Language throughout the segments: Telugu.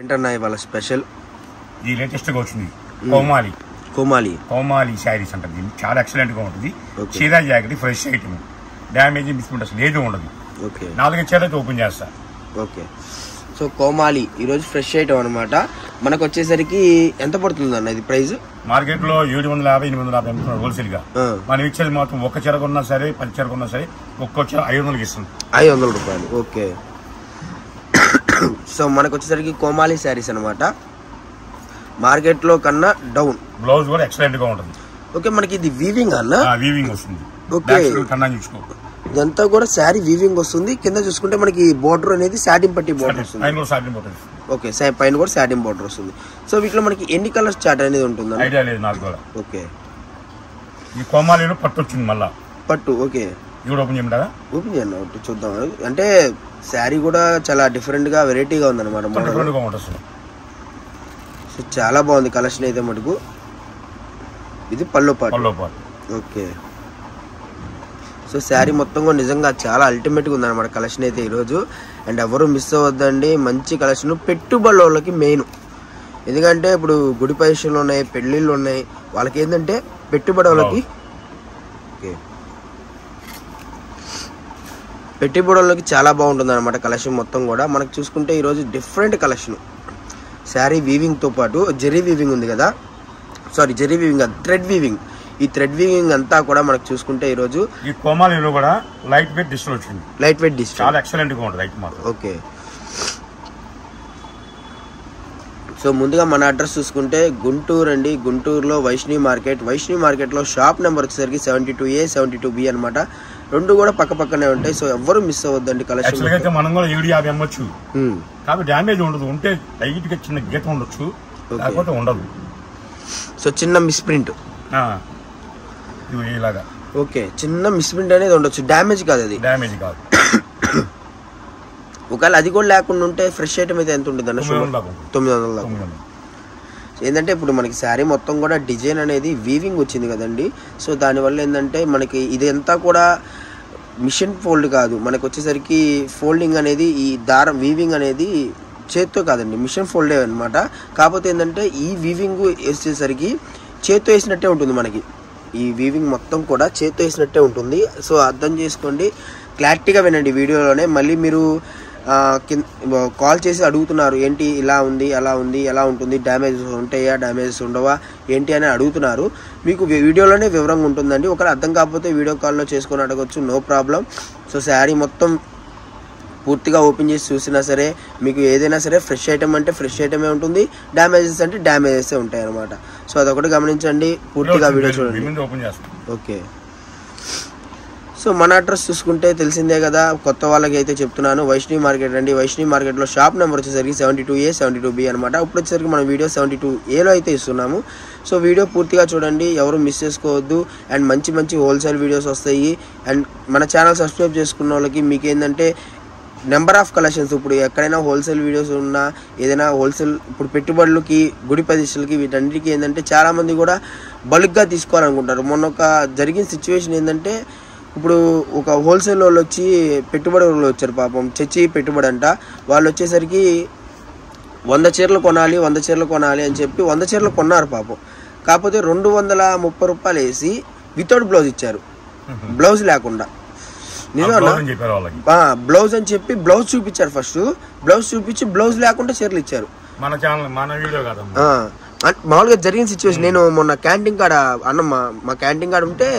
ఏంటన్నా ఇవాళ స్పెషల్? ఇది లేటెస్ట్గా వచ్చింది కోమాలి కోమాలి కోమాలి శారీస్ అంటారు. దీన్ని చాలా ఎక్సలెంట్గా ఉంటుంది. చీరా jacket fresh item, damage misprint అసలు ఏది ఉండదు. ఓకే, 4 చీరలు ఓపెన్ చేస్తా. ఓకే. సో కోమాలి ఈరోజు ఫ్రెష్ ఐటమ్ అనమాట. మనకు వచ్చేసరికి ఎంత పడుతుంది అన్న ఇది ప్రైస్? మార్కెట్లో 750 850 అమ్ముతున్నారు హోల్సేల్ గా. మనం ఇచ్చేది మాత్రం ఒక్క చీర కొన్నా సరే 10 చీర కొన్నా సరే ఒక్క చీర 500కి ఇస్తుంది. 500 రూపాయలు. ఓకే. సో మనకు వచ్చేసరికి కోమాలి శారీస్ అనమాట, మార్కెట్ లో కన్నా డౌన్. బ్లౌజ్ కూడా ఎక్సలెంట్ గా ఉంటుంది. ఓకే, మనకి ఇది వీవింగ్ అన్న? వీవింగ్ వస్తుంది. ఓకే, చూసుకో ఇదంతా కూడా శారీ వీవింగ్ వస్తుంది. కింద చూసుకుంటే మనకి బోర్డర్ అనేది సాటిన్ పట్టి బోర్డర్ వస్తుంది. ఓకే, పైన కూడా సాటిన్ బోర్డర్ వస్తుంది. సో వీటిలో మనకి ఎన్ని కలర్స్ చార్ట్ అనేది ఉంటుంది? ఐడియా లేదు నాకు కూడా. ఓకే, ఈ కోమాలిలో పట్టు వచ్చింది మళ్ళా పట్టు. ఓకే, ఇది ఓపెన్ చేయమంటారా? ఓపెన్ చేయండి ఒకటి చూద్దాం. అంటే శారీ కూడా చాలా డిఫరెంట్ గా వెరైటీగా ఉంది అనమాట. సో చాలా బాగుంది కలెక్షన్ అయితే మటుకు. ఇది పళ్ళు పాటు. ఓకే, సో శారీ మొత్తం కూడా నిజంగా చాలా అల్టిమేట్గా ఉందన్నమాట కలెక్షన్ అయితే ఈరోజు. అండ్ ఎవరు మిస్ అవ్వద్దండి, మంచి కలెక్షన్. పెట్టుబడి వాళ్ళకి మెయిన్, ఎందుకంటే ఇప్పుడు గుడి పరీక్షలు ఉన్నాయి, పెళ్ళిళ్ళు ఉన్నాయి, వాళ్ళకి ఏంటంటే పెట్టుబడి వాళ్ళకి. ఓకే, పెట్టుబడి వాళ్ళకి చాలా బాగుంటుంది అనమాట కలెక్షన్ మొత్తం కూడా. మనకు చూసుకుంటే ఈరోజు డిఫరెంట్ కలెక్షన్. శారీ వీవింగ్తో పాటు జెరీ వీవింగ్ ఉంది కదా, సారీ జెరీ వీవింగ్ కాదు, థ్రెడ్ వీవింగ్. ఈ థ్రెడ్ వీవింగ్ అంతా కూడా మనకు చూసుకుంటే ఈరోజు ఈ కోమాలిలో కూడా లైట్ వెయిట్ డిజిటల్ వచ్చింది. లైట్ వెయిట్ డిజిటల్ చాలా ఎక్సలెంట్ గా ఉంటుంది ఐటమ్ మాత్రం. ఓకే, సో ముందుగా మన అడ్రస్ చూసుకుంటే గుంటూరు అండి. గుంటూరులో వైష్ణవి మార్కెట్. వైష్ణవి మార్కెట్లో షాప్ నెంబర్ వచ్చేసరికి 72A 72B అనమాట. రెండు కూడా పక్క పక్కనే ఉంటాయి. సో ఎవరు మిస్ అవ్వద్దండి కలెక్షన్. అయితే మనం కూడా 750 అమ్మొచ్చు, కాబట్టి డ్యామేజ్ ఉండదు. ఉంటే లైట్ గా చిన్న గీత ఉండొచ్చు, లేకపోతే ఉండదు. సో చిన్న మిస్ప్రింట్ ఇలాగా. ఓకే, చిన్న మిస్ప్రింట్ అనేది ఉండొచ్చు, డ్యామేజ్ కాదు. అది డ్యామేజ్ కాదు. ఒకవేళ అది కూడా లేకుండా ఉంటే ఫ్రెష్ ఐటమ్ అయితే ఎంత ఉంటుంది అన్న? 900. ఏంటంటే ఇప్పుడు మనకి శారీ మొత్తం కూడా డిజైన్ అనేది వీవింగ్ వచ్చింది కదండి. సో దానివల్ల ఏంటంటే మనకి ఇది అంతా కూడా మిషన్ ఫోల్డ్ కాదు, మనకు వచ్చేసరికి ఫోల్డింగ్ అనేది ఈ దారం వీవింగ్ అనేది చేత్తో కాదండి, మిషన్ ఫోల్డే అనమాట. కాకపోతే ఏంటంటే ఈ వీవింగ్ వేసేసరికి చేత్తో వేసినట్టే ఉంటుంది. మనకి ఈ వీవింగ్ మొత్తం కూడా చేత్తో వేసినట్టే ఉంటుంది. సో అర్థం చేసుకోండి, క్లారిటీగా వినండి వీడియోలోనే. మళ్ళీ మీరు కాల్ చేసి అడుగుతున్నారు, ఏంటి ఇలా ఉంది అలా ఉంది ఎలా ఉంటుంది, డ్యామేజెస్ ఉంటాయా డ్యామేజెస్ ఉండవా ఏంటి అని అడుగుతున్నారు. మీకు వీడియోలోనే వివరంగా ఉంటుందండి. ఒకవేళ అర్థం కాకపోతే వీడియో కాల్లో చేసుకొని అడగచ్చు, నో ప్రాబ్లం. సో శారీ మొత్తం పూర్తిగా ఓపెన్ చేసి చూసినా సరే మీకు ఏదైనా సరే ఫ్రెష్ ఐటమ్ అంటే ఫ్రెష్ ఐటమే ఉంటుంది, డ్యామేజెస్ అంటే డ్యామేజెస్ ఉంటాయి అనమాట. సో అదొకటి గమనించండి, పూర్తిగా వీడియో చూడండి. ఓకే, సో మన అడ్రస్ చూసుకుంటే తెలిసిందే కదా, కొత్త వాళ్ళకి అయితే చెప్తున్నాను. వైష్ణవి మార్కెట్ అండి. వైష్ణవి మార్కెట్లో షాప్ నెంబర్ వచ్చేసరికి 72A 72B అనమాట. ఇప్పుడు వచ్చేసరికి మనం వీడియో 72Aలో అయితే ఇస్తున్నాము. సో వీడియో పూర్తిగా చూడండి, ఎవరు మిస్ చేసుకోవద్దు. అండ్ మంచి మంచి హోల్సేల్ వీడియోస్ వస్తాయి. అండ్ మన ఛానల్ సబ్స్క్రైబ్ చేసుకున్న వాళ్ళకి మీకు ఏంటంటే నెంబర్ ఆఫ్ కలెక్షన్స్, ఇప్పుడు ఎక్కడైనా హోల్సేల్ వీడియోస్ ఉన్నా ఏదైనా హోల్సేల్, ఇప్పుడు పెట్టుబడులకి గుడి ప్రదేశాలకి వీటన్నిటికీ ఏంటంటే చాలామంది కూడా బల్క్గా తీసుకోవాలనుకుంటారు. మొన్న ఒక జరిగిన సిచ్యువేషన్ ఏంటంటే, ఇప్పుడు ఒక హోల్సేల్ వాళ్ళు వచ్చి పెట్టుబడి వాళ్ళు వచ్చారు పాపం, చర్చి పెట్టుబడి అంట. వాళ్ళు వచ్చేసరికి 100 చీరలు కొనాలి 100 చీరలు కొనాలి అని చెప్పి 100 చీరలు కొన్నారు పాపం. కాకపోతే 230 రూపాయలు వేసి వితౌట్ బ్లౌజ్ ఇచ్చారు, బ్లౌజ్ లేకుండా. నిజమన్నా? బ్లౌజ్ అని చెప్పి బ్లౌజ్ చూపించారు. ఫస్ట్ బ్లౌజ్ చూపించి బ్లౌజ్ లేకుండా చీరలు ఇచ్చారు. మామూలుగా జరిగిన సిచ్యువేషన్. నేను మొన్న క్యాంటీన్ కాడ అన్న మా క్యాంటీన్ కాడ ఉంటే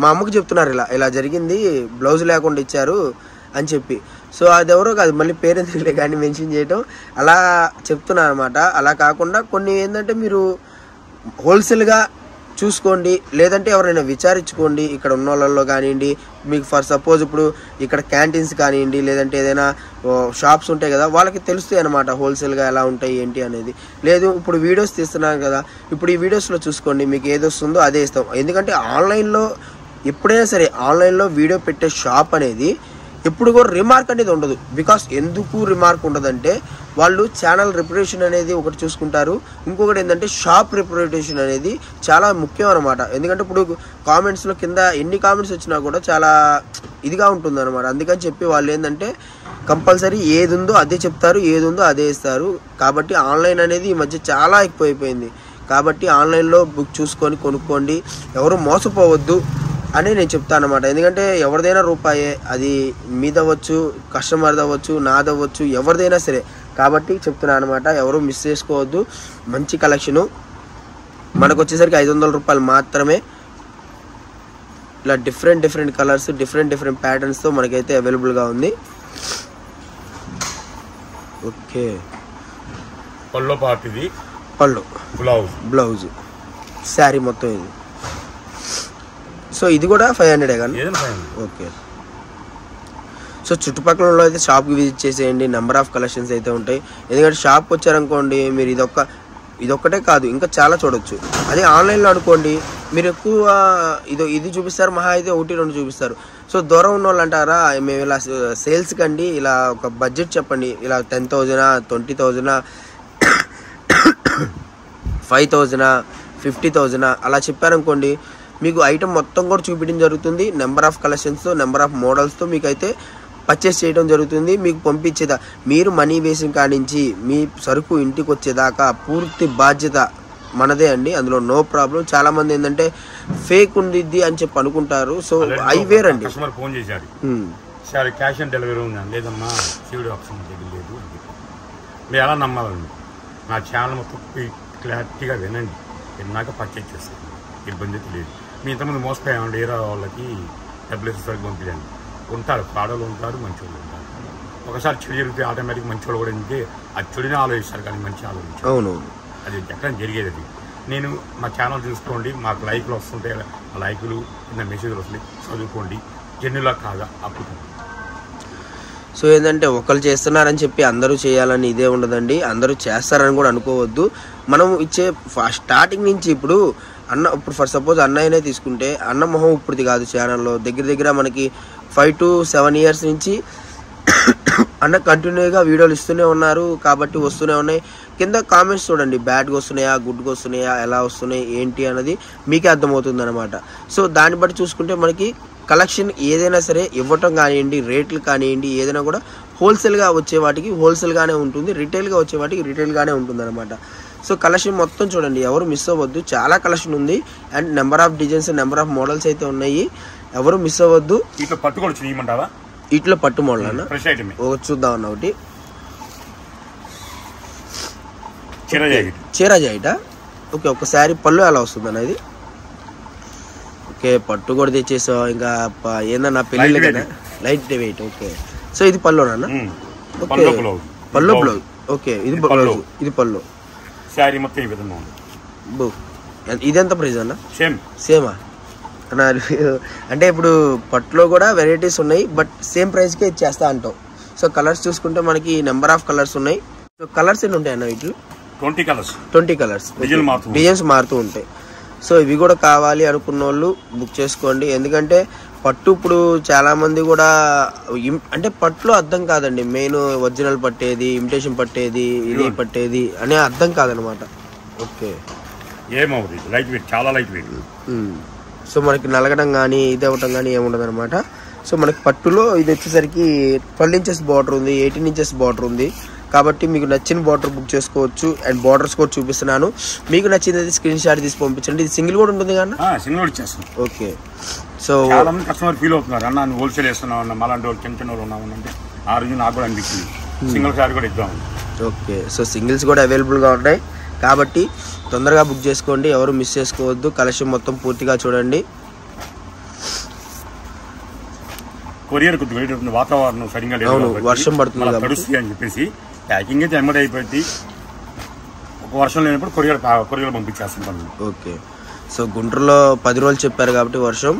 మా అమ్మకు చెప్తున్నారు, ఇలా జరిగింది, బ్లౌజ్ లేకుండా ఇచ్చారు అని చెప్పి. సో అది ఎవరో కాదు, మళ్ళీ పేరెంట్స్లే కానీ మెన్షన్ చేయటం అలా చెప్తున్నారు అనమాట. అలా కాకుండా కొన్ని ఏంటంటే మీరు హోల్సేల్గా చూసుకోండి, లేదంటే ఎవరైనా విచారించుకోండి ఇక్కడ ఉన్న వాళ్ళల్లో కానివ్వండి. మీకు ఫర్ సపోజ్ ఇప్పుడు ఇక్కడ క్యాంటీన్స్ కానివ్వండి, లేదంటే ఏదైనా షాప్స్ ఉంటాయి కదా, వాళ్ళకి తెలుస్తాయి అనమాట హోల్సేల్గా ఎలా ఉంటాయి ఏంటి అనేది. లేదు ఇప్పుడు వీడియోస్ తీస్తున్నాను కదా, ఇప్పుడు ఈ వీడియోస్లో చూసుకోండి, మీకు ఏది వస్తుందో అదే ఇస్తాం. ఎందుకంటే ఆన్లైన్లో ఎప్పుడైనా సరే ఆన్లైన్లో వీడియో పెట్టే షాప్ అనేది ఎప్పుడు కూడా రిమార్క్ అనేది ఉండదు. బికాస్ ఎందుకు రిమార్క్ ఉండదంటే వాళ్ళు ఛానల్ రెప్యుటేషన్ అనేది ఒకటి చూసుకుంటారు, ఇంకొకటి ఏంటంటే షాప్ రెప్యుటేషన్ అనేది చాలా ముఖ్యం అనమాట. ఎందుకంటే ఇప్పుడు కామెంట్స్లో కింద ఎన్ని కామెంట్స్ వచ్చినా కూడా చాలా ఇదిగా ఉంటుంది అనమాట. అందుకని చెప్పి వాళ్ళు ఏంటంటే కంపల్సరీ ఏది ఉందో అదే చెప్తారు, ఏది ఉందో అదే ఇస్తారు. కాబట్టి ఆన్లైన్ అనేది ఈ మధ్య చాలా ఎక్కువైపోయింది. కాబట్టి ఆన్లైన్లో బుక్ చూసుకొని కొనుక్కోండి, ఎవరు మోసపోవద్దు అని నేను చెప్తాను అనమాట. ఎందుకంటే ఎవరిదైనా రూపాయే, అది మీదవ్వచ్చు, కస్టమర్ది అవ్వచ్చు, నాదవ్వచ్చు, ఎవరిదైనా సరే. కాబట్టి చెప్తున్నాను అనమాట, ఎవరు మిస్ చేసుకోవద్దు. మంచి కలెక్షను మనకు వచ్చేసరికి 500 రూపాయలు మాత్రమే. ఇలా డిఫరెంట్ కలర్స్, డిఫరెంట్ ప్యాటర్న్స్తో మనకైతే అవైలబుల్గా ఉంది. ఓకే, పళ్ళు పార్ట్, ఇది పళ్ళు, బ్లౌజ్, శారీ మొత్తం ఇది. సో ఇది కూడా 500 కానీ. ఓకే, సో చుట్టుపక్కల అయితే షాప్కి విజిట్ చేసేయండి. నెంబర్ ఆఫ్ కలెక్షన్స్ అయితే ఉంటాయి. ఎందుకంటే షాప్కి వచ్చారనుకోండి, మీరు ఇదొక్కటే కాదు ఇంకా చాలా చూడొచ్చు. అదే ఆన్లైన్లో అనుకోండి, మీరు ఎక్కువ ఇది చూపిస్తారు, మహా అయితే 1-2 చూపిస్తారు. సో దూరం ఉన్న వాళ్ళు అంటారా, మేము ఇలా సేల్స్కి అండి, ఇలా ఒక బడ్జెట్ చెప్పండి, ఇలా 10,000, 20,000, 5,000, 50,000 అలా చెప్పారనుకోండి, మీకు ఐటమ్ మొత్తం కూడా చూపించడం జరుగుతుంది. నెంబర్ ఆఫ్ కలెక్షన్స్తో, నెంబర్ ఆఫ్ మోడల్స్తో మీకు అయితే పర్చేస్ చేయడం జరుగుతుంది. మీకు పంపించేదా, మీరు మనీ వేసిన కానించి మీ సరుకు ఇంటికి వచ్చేదాకా పూర్తి బాధ్యత మనదే అండి, అందులో నో ప్రాబ్లం. చాలా మంది ఏంటంటే ఫేక్ ఉండిద్ది అని చెప్పి అనుకుంటారు. సో అవి వేరండి. కస్టమర్ ఫోన్ చేశాడు, సార్ క్యాష్ ఆన్ డెలివరీ ఉందండి, లేదమ్మా సివిడి ఆప్షన్ దగ్గర లేదు అని చెప్పి. మీరు ఎలా నమ్మాలండి? నా ఛానల్ మొత్తం క్లారిటీగా వినండి, విన్నాక పర్చేజ్ చేస్తాను, ఇబ్బంది అయితే లేదు. మీ ఇంతమంది మోసపోయామండి, ఏరా వాళ్ళకి డబ్బులు సరికి పంపించండి. ఉంటారు, పాడలు ఉంటారు, మంచి వాళ్ళు ఉంటారు. ఒకసారి చెడు జరిగితే ఆటోమేటిక్ మంచి వాళ్ళు కూడా ఉంటే అది చెడునే ఆలోచిస్తారు, కానీ మంచి ఆలోచించారు. అవును, అది ఎక్కడ జరిగేది. అది నేను మా ఛానల్ చూసుకోండి, మాకు లైక్లు వస్తుంటాయి, ఆ లైకులు కింద మెసేజ్లు వస్తాయి, చదువుకోండి, జన్యులా కాగా అప్పుడు. సో ఏంటంటే ఒకళ్ళు చేస్తున్నారని చెప్పి అందరూ చేయాలని ఇదే ఉండదండి, అందరూ చేస్తారని కూడా అనుకోవద్దు. మనం ఇచ్చే స్టార్టింగ్ నుంచి ఇప్పుడు ఇప్పుడు ఫర్ సపోజ్ అన్నయ్యనే తీసుకుంటే, అన్న మొహం ఇప్పుడుది కాదు ఛానల్లో, దగ్గర మనకి 5 to 7 years నుంచి అన్న కంటిన్యూగా వీడియోలు ఇస్తూనే ఉన్నారు. కాబట్టి వస్తూనే ఉన్నాయి. కింద కామెంట్స్ చూడండి, బ్యాడ్గా వస్తున్నాయా, గుడ్గా వస్తున్నాయా, ఎలా వస్తున్నాయి ఏంటి అన్నది మీకే అర్థమవుతుంది అనమాట. సో దాన్ని బట్టి చూసుకుంటే మనకి కలెక్షన్ ఏదైనా సరే ఇవ్వటం కానివ్వండి, రేట్లు కానివ్వండి, ఏదైనా కూడా హోల్సేల్గా వచ్చే వాటికి హోల్సేల్గానే ఉంటుంది, రిటైల్గా వచ్చే వాటికి రిటైల్గానే ఉంటుంది అనమాట. సో కలెక్షన్ మొత్తం చూడండి, ఎవరు మిస్ అవ్వద్దు. చాలా కలెక్షన్ ఉంది and number of designs, number of models అయితే ఉన్నాయి, ఎవరు మిస్ అవ్వద్దు. ఇట్లా పట్టుకోవచ్చు, ఇట్లా పట్టు మోడల్ అన్న చూద్దాం అన్న. ఒకటి చీర జాయిటా. ఓకే, ఒకసారి పళ్ళు ఎలా వస్తుంది అన్న ఇది? ఓకే, పట్టు కూడా తెచ్చేసావు. ఇంకా ఏందన్నా పెళ్ళి కదా, లైట్ వెయిట్. ఓకే, సో ఇది పళ్ళునా? ఓకే, పళ్ళు బ్లౌజ్. ఓకే, ఇది బ్లౌజ్, ఇది పళ్ళు. ఇదెంత ప్రైజ్ అన్న? సేమా అంటే ఇప్పుడు పట్టులో కూడా వెరైటీస్ ఉన్నాయి, బట్ సేమ్ ప్రైస్కే ఇచ్చేస్తా అంటావు. సో కలర్స్ చూసుకుంటే మనకి నెంబర్ ఆఫ్ కలర్స్ ఉన్నాయి. సో కలర్స్ ఎన్ని ఉంటాయి అన్న వీటిలో? 20 కలర్స్, డిజైన్స్ మారుతూ ఉంటాయి. సో ఇవి కూడా కావాలి అనుకున్న వాళ్ళు బుక్ చేసుకోండి. ఎందుకంటే పట్టు ఇప్పుడు చాలా మంది కూడా అంటే పట్టులో అర్థం కాదండి, మెయిన్ ఒరిజినల్ పట్టేది, ఇమిటేషన్ పట్టేది, ఇది పట్టేది అనే అర్థం కాదనమాట. ఓకే, చాలా లైట్ వెయిట్. సో మనకి నలగడం కానీ ఇది అవ్వటం కానీ ఏముండదు అనమాట. సో మనకి పట్టులో ఇది వచ్చేసరికి 12 inches బార్డర్ ఉంది, 18 inches బార్డర్ ఉంది. కాబట్టి మీకు నచ్చిన బార్డర్ బుక్ చేసుకోవచ్చు. అండ్ బార్డర్స్ కూడా చూపిస్తున్నాను, మీకు నచ్చింది స్క్రీన్ షాట్ తీసి పంపించండి. ఇది సింగిల్ కూడా ఉంటుంది కదా? ఓకే, సో చాలా మంది కస్టమర్ ఫీల్ అవుతున్నారు, అన్న నువ్వు హోల్సేల్ వేస్తున్నావు అన్న, మళ్ళీ చిన్న చిన్న వాళ్ళు ఉన్నావు అంటే ఆ రోజు నాకు కూడా అనిపించింది సింగిల్ సారీ కూడా ఇద్దాం. ఓకే, సో సింగిల్స్ కూడా అవైలబుల్గా ఉన్నాయి. కాబట్టి తొందరగా బుక్ చేసుకోండి, ఎవరు మిస్ చేసుకోవద్దు. కలెక్షన్ మొత్తం పూర్తిగా చూడండి. కొరియర్ వాతావరణం సరిగ్గా లేదు, వర్షం పడుతుంది తడుస్తుంది అని చెప్పేసి ప్యాకింగ్ అయితే ఎమ్మడి అయిపోయింది. ఒక వర్షం లేనప్పుడు కొరియర్ పంపించేస్తుంటాను. ఓకే, సో గుంటూరులో 10 రోజులు చెప్పారు కాబట్టి వర్షం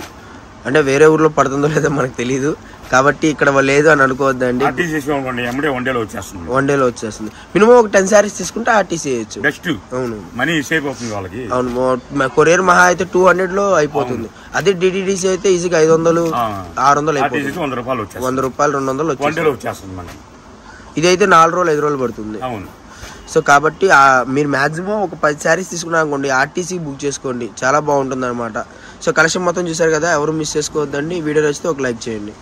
అంటే వేరే ఊర్లో పడుతుందో లేదో మనకు తెలియదు. కాబట్టి ఇక్కడ లేదు అని అనుకోవద్దండి, వన్ డేలో వచ్చేస్తుంది. మినిమం ఒక 10 sarees తీసుకుంటే ఆర్టీసీ చేయొచ్చు. అవును, మనీ సేవ్ అవుతుంది వాళ్ళకి. అవును, కొరియర్ మహా అయితే 200లో అయిపోతుంది. అదే డిటిడిసి అయితే ఈజీగా 500, 600 అయిపోతుంది. 100 రూపాయలు 200 వచ్చేస్తుంది. ఇదైతే 4 రోజులు 5 రోజులు పడుతుంది. సో కాబట్టి మీరు మాక్సిమం ఒక 10 sarees తీసుకున్నా అనుకోండి, ఆర్టీసీ బుక్ చేసుకోండి, చాలా బాగుంటుంది అనమాట. సో కలెక్షన్ మొత్తం చూసారు కదా, ఎవరు మిస్ చేసుకోవద్దండి. వీడియో నచ్చితే ఒక లైక్ చేయండి.